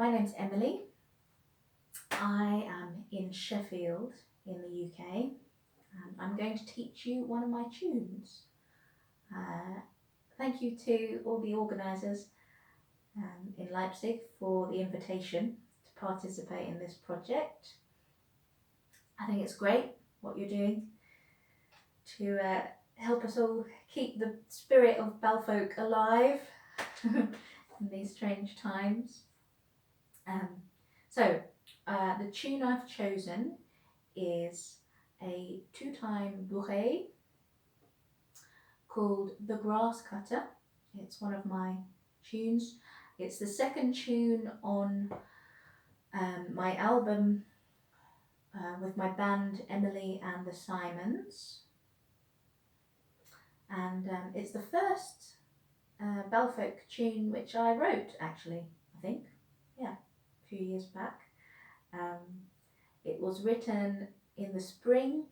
My name's Emily. I am in Sheffield in the UK, and I'm going to teach you one of my tunes. Thank you to all the organisers in Leipzig for the invitation to participate in this project. I think it's great what you're doing to help us all keep the spirit of Balfolk alive in these strange times. The tune I've chosen is a two-time bourrée called The Grasscutter. It's one of my tunes. It's the second tune on my album with my band Emily and the Simons. And it's the first Balfolk tune which I wrote, actually, I think. Yeah, a few years back. It was written in the spring.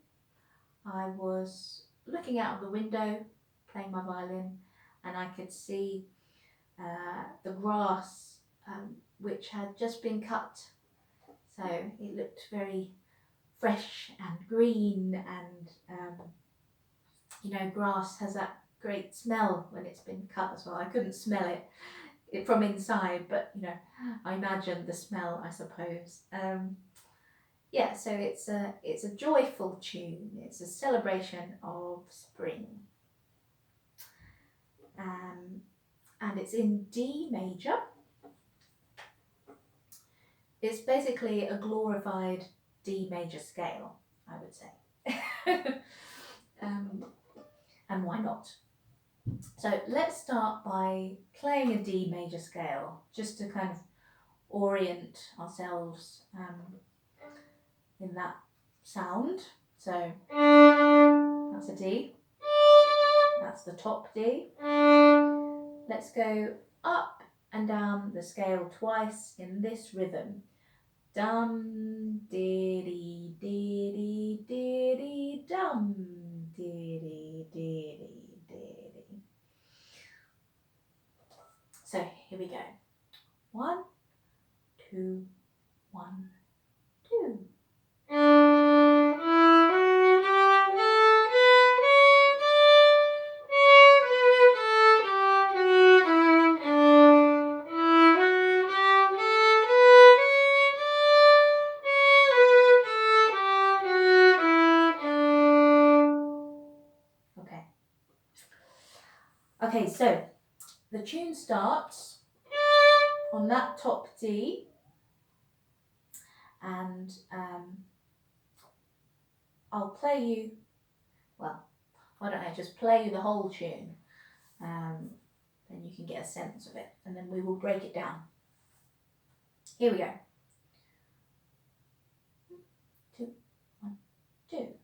I was looking out of the window, playing my violin, and I could see the grass which had just been cut. So it looked very fresh and green, and grass has that great smell when it's been cut as well. I couldn't smell it from inside, but I imagined the smell, I suppose. So it's a joyful tune. It's a celebration of spring, and it's in D major. It's basically a glorified D major scale, I would say. And why not? So let's start by playing a D major scale, just to kind of orient ourselves in that sound. So that's a D, that's the top D. Let's go up and down the scale twice in this rhythm. Dum, diddy, diddy, diddy, dum, diddy, diddy, diddy. So here we go. 1, 2, 1, 2. Okay, so the tune starts on that top D, and I'll play you, well, why don't I just play you the whole tune, then you can get a sense of it, and then we will break it down. Here we go. 2, 1, 2.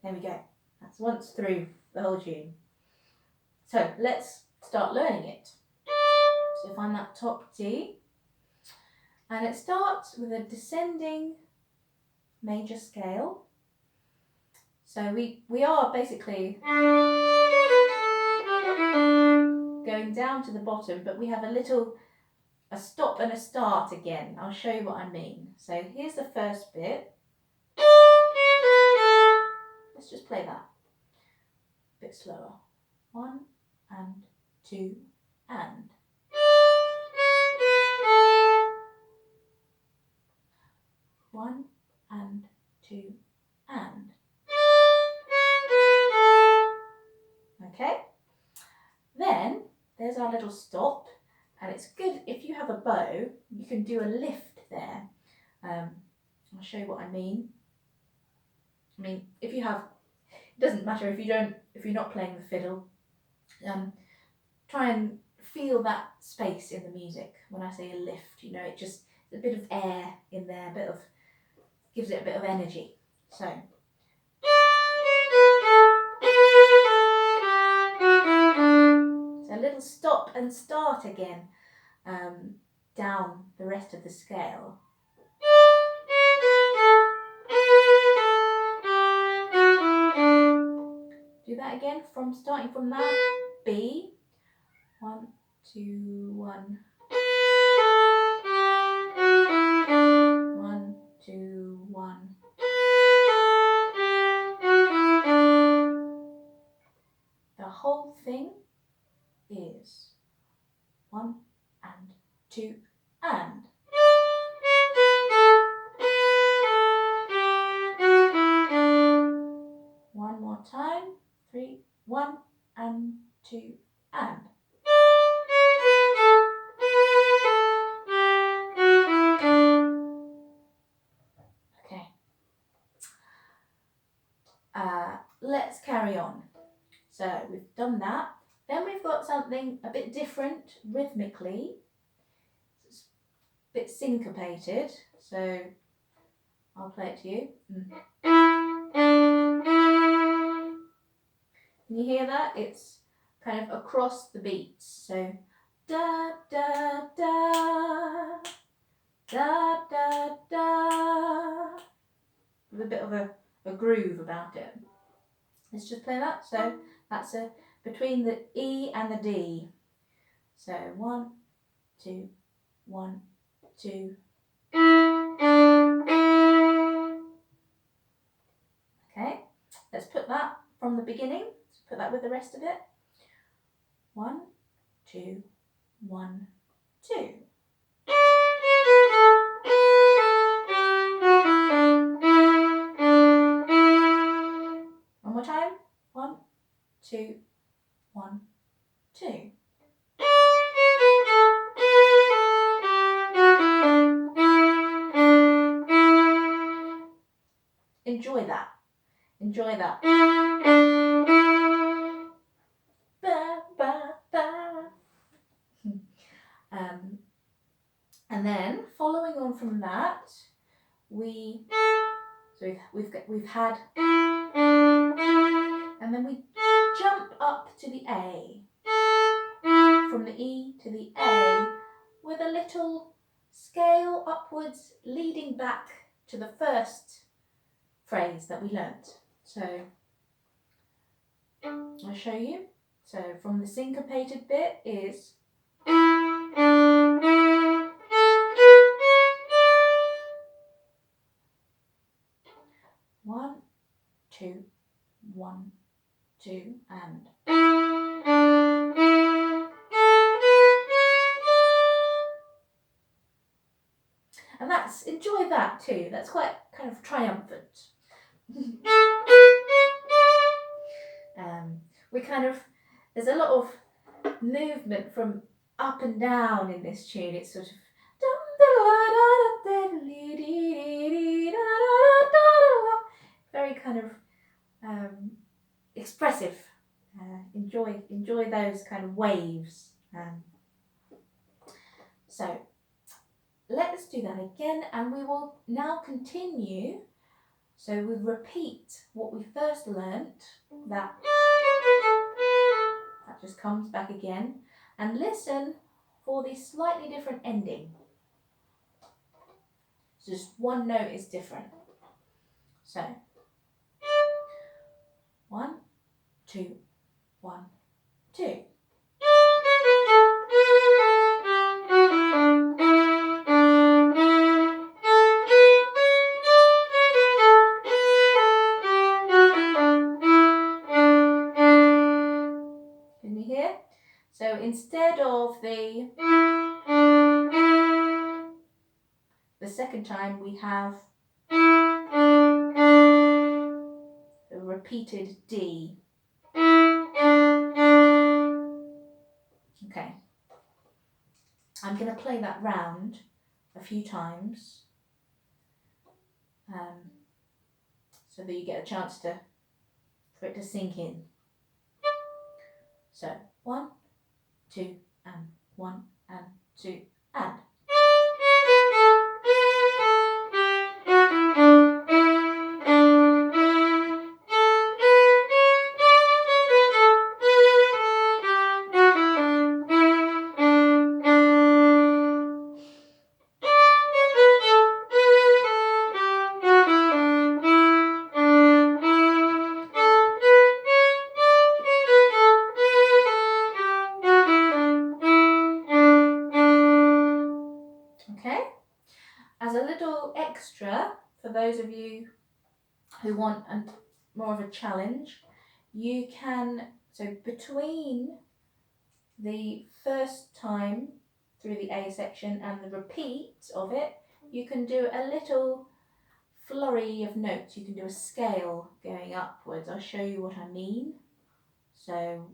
There we go. That's once through the whole tune. So let's start learning it. So find that top D, and it starts with a descending major scale. So we are basically going down to the bottom, but we have a stop and a start again. I'll show you what I mean. So here's the first bit. Let's just play that a bit slower. 1 and 2 and. One and 2 and. Okay, then there's our little stop, and it's good if you have a bow, you can do a lift there. I'll show you what I mean. I mean, if you have, it doesn't matter if you're not playing the fiddle. Try and feel that space in the music. When I say a lift, you know, it just, a bit of air in there, gives it a bit of energy. So. So a little stop and start again, down the rest of the scale. Do that again starting from that B. 1, 2, 1. 1, 2, 1. The whole thing is 1 and 2 and. One more time. 3, 1 and 2 and. Okay. Let's carry on. So we've done that. Then we've got something a bit different rhythmically. It's a bit syncopated. So I'll play it to you. Can you hear that? It's kind of across the beats. So da da da da da da, with a bit of a groove about it. Let's just play that. So that's between the E and the D. So 1, 2, 1, 2. Okay, let's put that from the beginning. Let's put that with the rest of it. 1, 2, 1, 2. One more time. 1, 2, 1, 2. Enjoy that. Enjoy that. Ba, ba, ba. And then following on from that, we've had, and then we jump up to the A, from the E to the A, with a little scale upwards leading back to the first phrase that we learnt. So I'll show you. So from the syncopated bit is 1, 2, 1, 2 and. And that's, enjoy that too. That's quite kind of triumphant. We kind of, there's a lot of movement from up and down in this tune. It's sort of very kind of expressive. Enjoy those kind of waves. So let's do that again, and we will now continue. So we repeat what we first learnt, that just comes back again, and listen for the slightly different ending. So just one note is different. So 1, 2, 1, 2. Can you hear? So instead of the second time, we have a repeated D. Okay. I'm going to play that round a few times. So so that you get a chance for it to sink in. So 1, 2, and 1, and 2, and. As a little extra, for those of you who want more of a challenge, you can, so between the first time through the A section and the repeat of it, you can do a little flurry of notes. You can do a scale going upwards. I'll show you what I mean. So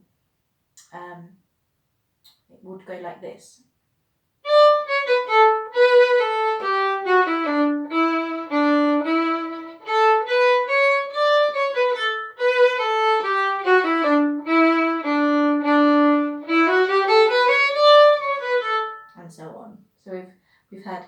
it would go like this. And so on. So we've had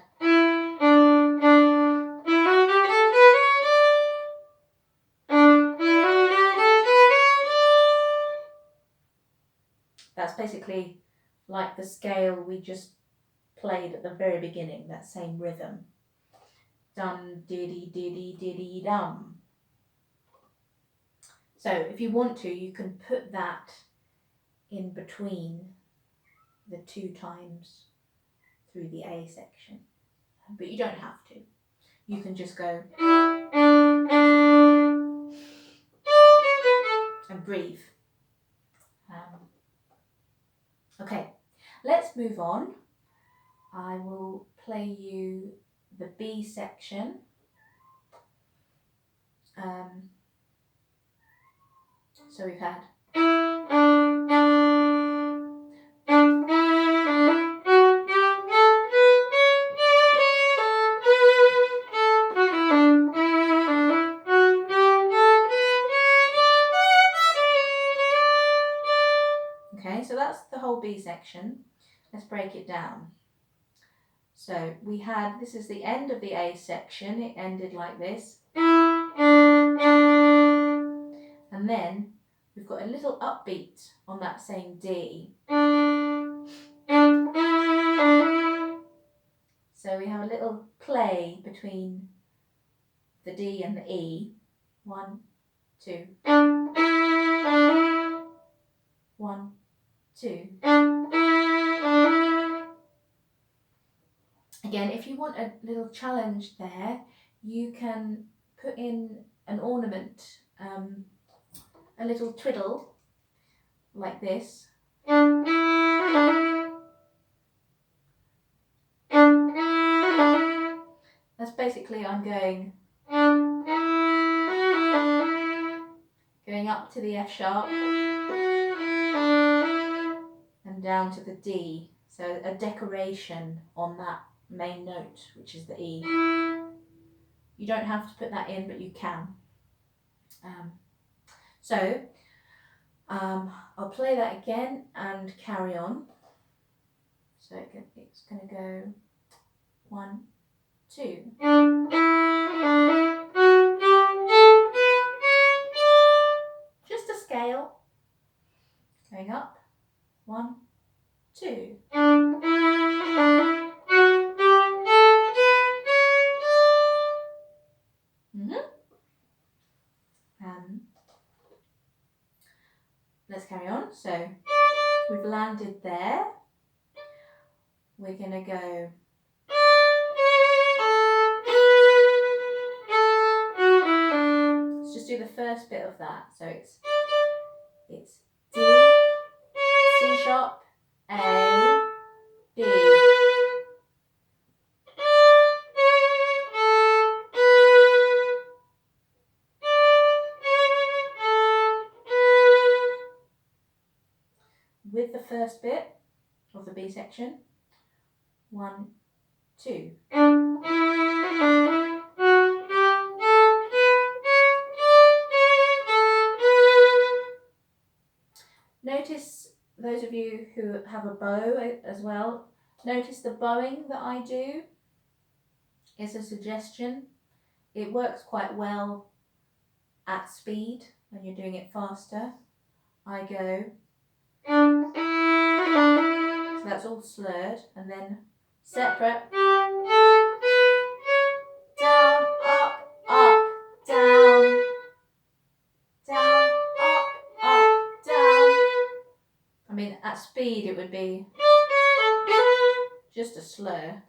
that's basically like the scale we just played at the very beginning, that same rhythm. Dum, diddy, diddy, diddy, dum. So if you want to, you can put that in between the 2 times through the A section, but you don't have to. You can just go and breathe. Okay, let's move on. I will play you the B section. So we've had okay, so that's the whole B section. Let's break it down. So we had, this is the end of the A section, it ended like this. And then we've got a little upbeat on that same D. So we have a little play between the D and the E. 1, 2. 1, 2. Again, if you want a little challenge there, you can put in an ornament, a little twiddle like this. That's basically, I'm going up to the F sharp and down to the D. So a decoration on that main note, which is the E. You don't have to put that in, but you can. I'll play that again and carry on. So it's going to go 1, 2. Just a scale. Going up. 1, 2. Let's carry on. So we've landed there. We're going to go let's just do the first bit of that. So it's D, C sharp, A, B. With the first bit of the B section, 1, 2. those of you who have a bow as well, notice the bowing that I do is a suggestion. It works quite well at speed when you're doing it faster. I go, so that's all slurred, and then separate, down, up, down, down, up, down. I mean, at speed it would be just a slur.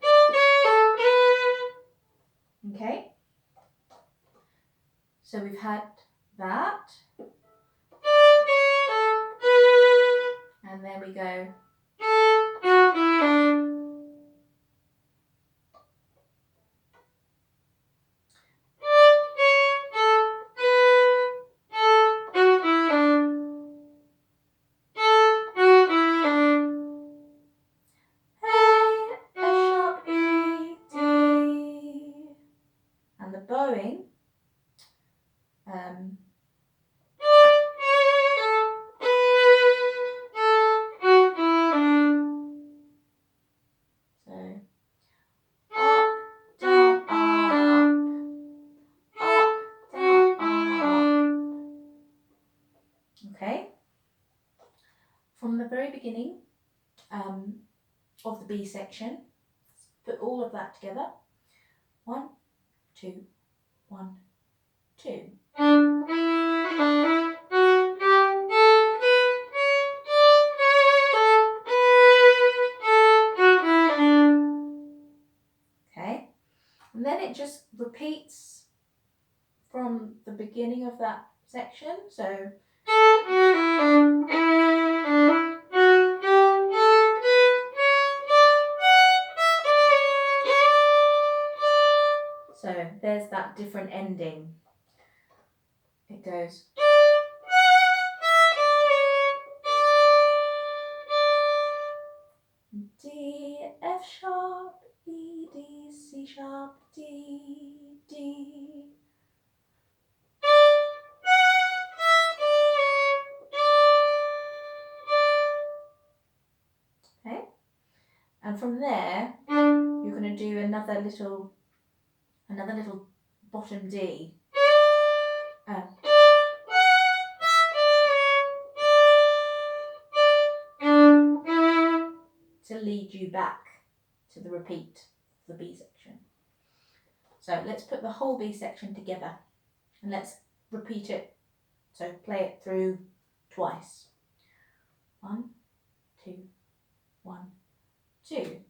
Okay, so we've had that, and then we go, and the bowing, so up, down, up, down, up. Okay, from the very beginning of the B section, put all of that together. 1, 2, 1, 2. Okay, and then it just repeats from the beginning of that section. So there's that different ending. It goes D, F sharp, E, D, C sharp, D, D. Okay, and from there you're going to do another little bottom D. To lead you back to the repeat of the B section. So let's put the whole B section together and let's repeat it. So play it through twice. 1, 2, 1, 2.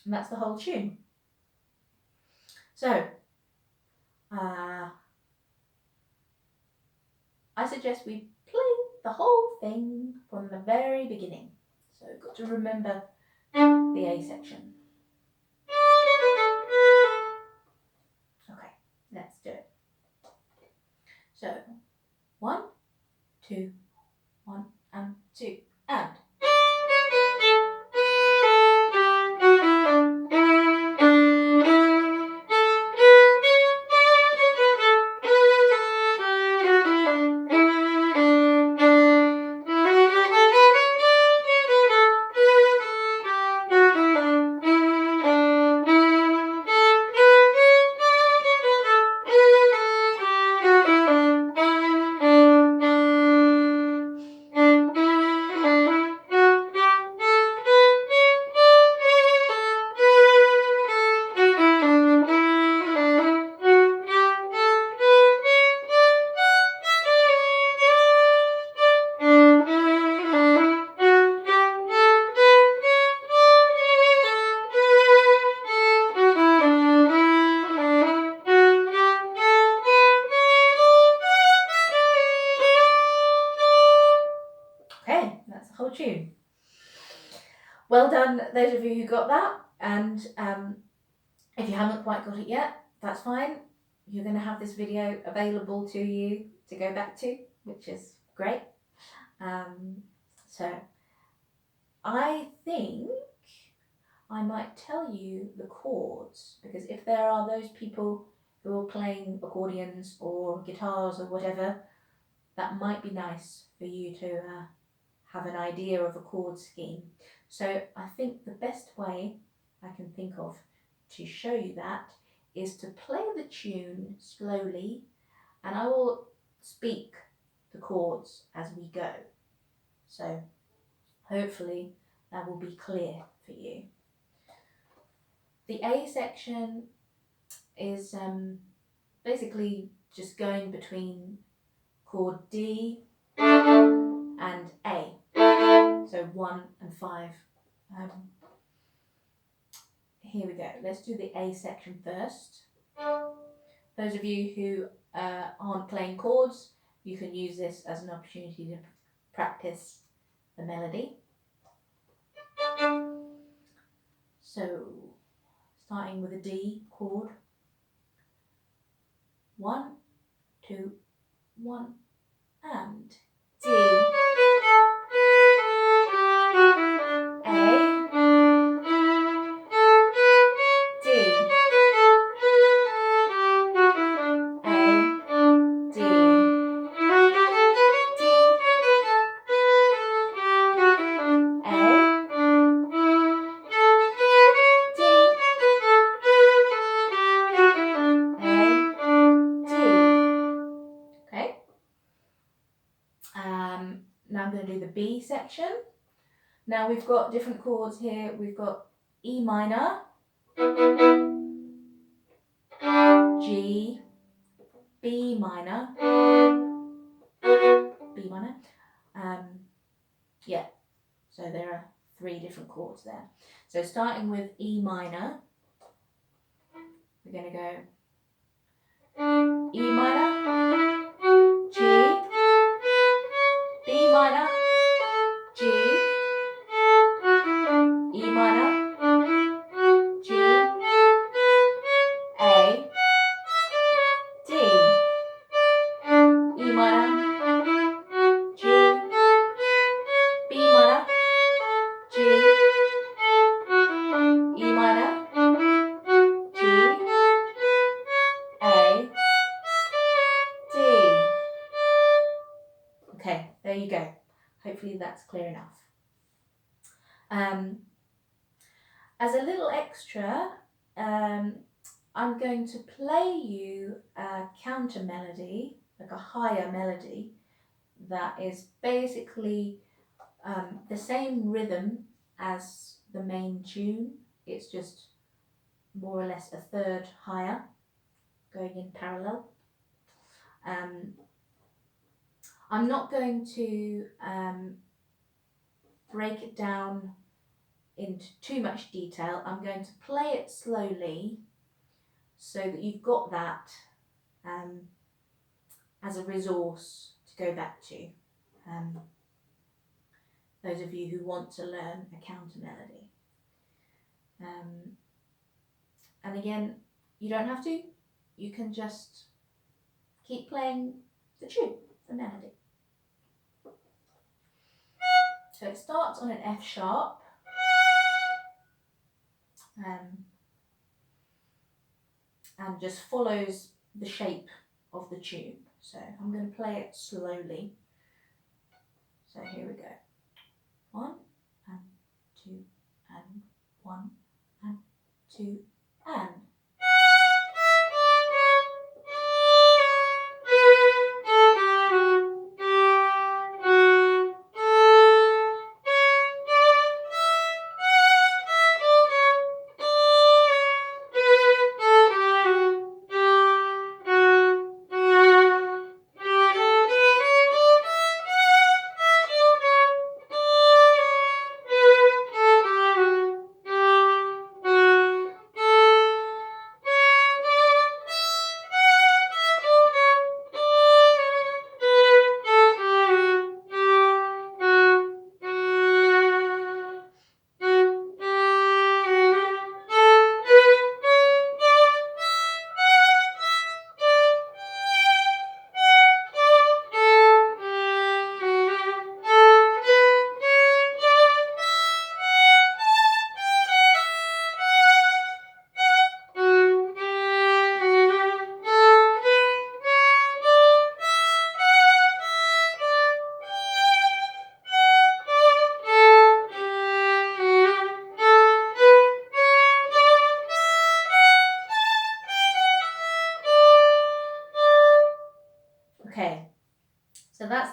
And that's the whole tune. So, I suggest we play the whole thing from the very beginning. So we've got to remember the A section. Okay, let's do it. So, 1, 2, 1, and 2, and. that's the whole tune. Well done, those of you who got that. And if you haven't quite got it yet, that's fine. You're going to have this video available to you to go back to, which is great. So I think I might tell you the chords, because if there are those people who are playing accordions or guitars or whatever, that might be nice for you to have an idea of a chord scheme. So I think the best way I can think of to show you that is to play the tune slowly, and I will speak the chords as we go. So hopefully that will be clear for you. The A section is basically just going between chord D and A, so 1 and 5. Here we go. Let's do the A section first. Those of you who aren't playing chords, you can use this as an opportunity to practice the melody. So, starting with a D chord. 1, 2, 1, and D. Now I'm going to do the B section. Now we've got different chords here. We've got E minor, G, B minor, B minor. Yeah, so there are 3 different chords there. So starting with E minor, we're going to go E minor, G, B minor, G, E minor, G, A, D, E minor, G, B minor, G, E minor, G, A, D. Okay, there you go. Hopefully that's clear enough. As a little extra, I'm going to play you a counter melody, like a higher melody, that is basically the same rhythm as the main tune. It's just more or less a third higher, going in parallel. I'm not going to break it down into too much detail. I'm going to play it slowly so that you've got that as a resource to go back to. Those of you who want to learn a counter melody. And again, you don't have to. You can just keep playing the tune, the melody. So it starts on an F sharp. And just follows the shape of the tune. So I'm going to play it slowly. So here we go. 1 and 2 and 1 and 2 and.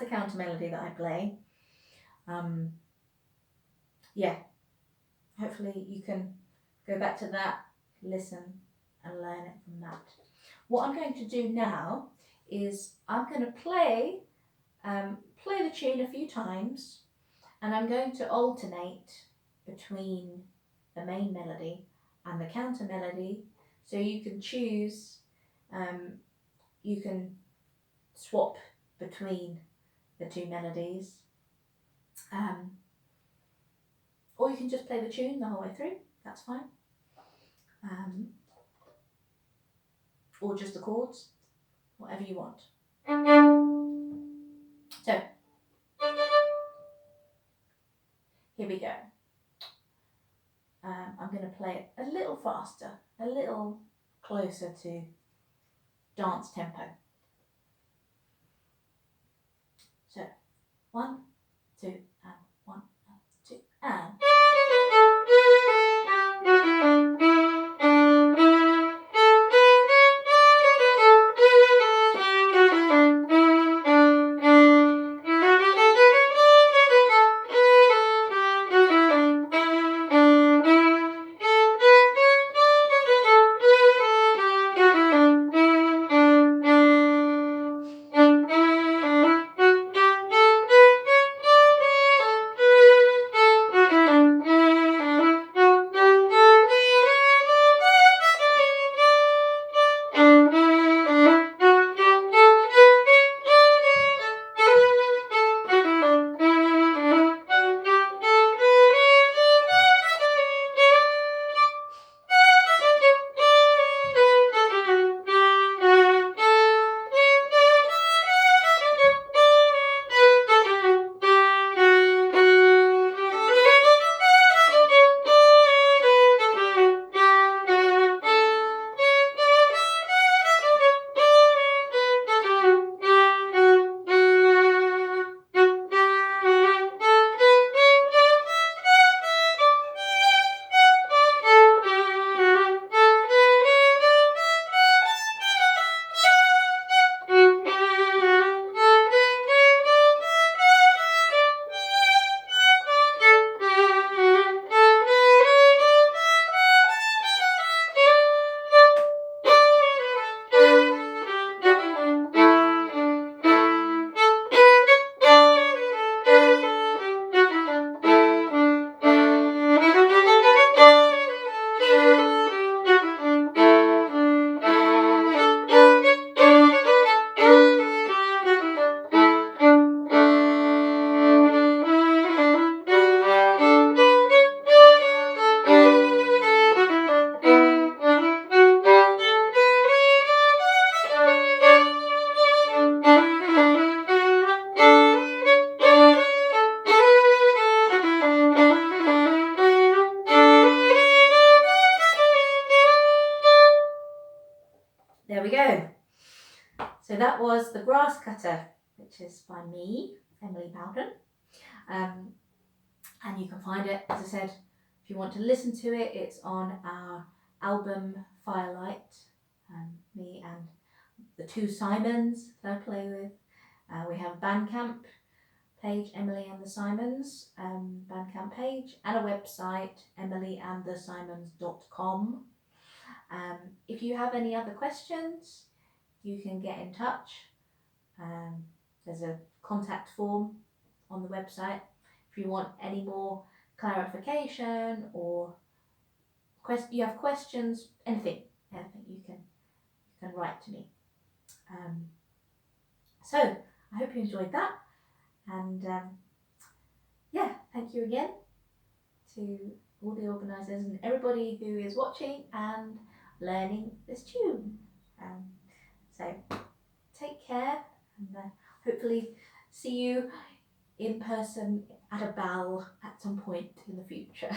counter melody that I play. Yeah, hopefully you can go back to that, listen and learn it from that. What I'm going to do now is I'm going to play the tune a few times, and I'm going to alternate between the main melody and the counter melody, so you can choose, you can swap between the two melodies, or you can just play the tune the whole way through, that's fine, or just the chords, whatever you want. So here we go. I'm going to play it a little faster, a little closer to dance tempo. So 1, 2, and 1, 2, and. There we go. So that was the Grasscutter, which is by me, Emily Bowden. And you can find it, as I said, if you want to listen to it, it's on our album Firelight, me and the two Simons that I play with. We have a Bandcamp page, Emily and the Simons Bandcamp page, and a website, emilyandthesimons.com. If you have any other questions, you can get in touch. There's a contact form on the website. If you want any more clarification or you have questions, anything you can write to me. So I hope you enjoyed that, and yeah, thank you again to all the organisers and everybody who is watching and learning this tune. So take care, and hopefully see you in person at a ball at some point in the future.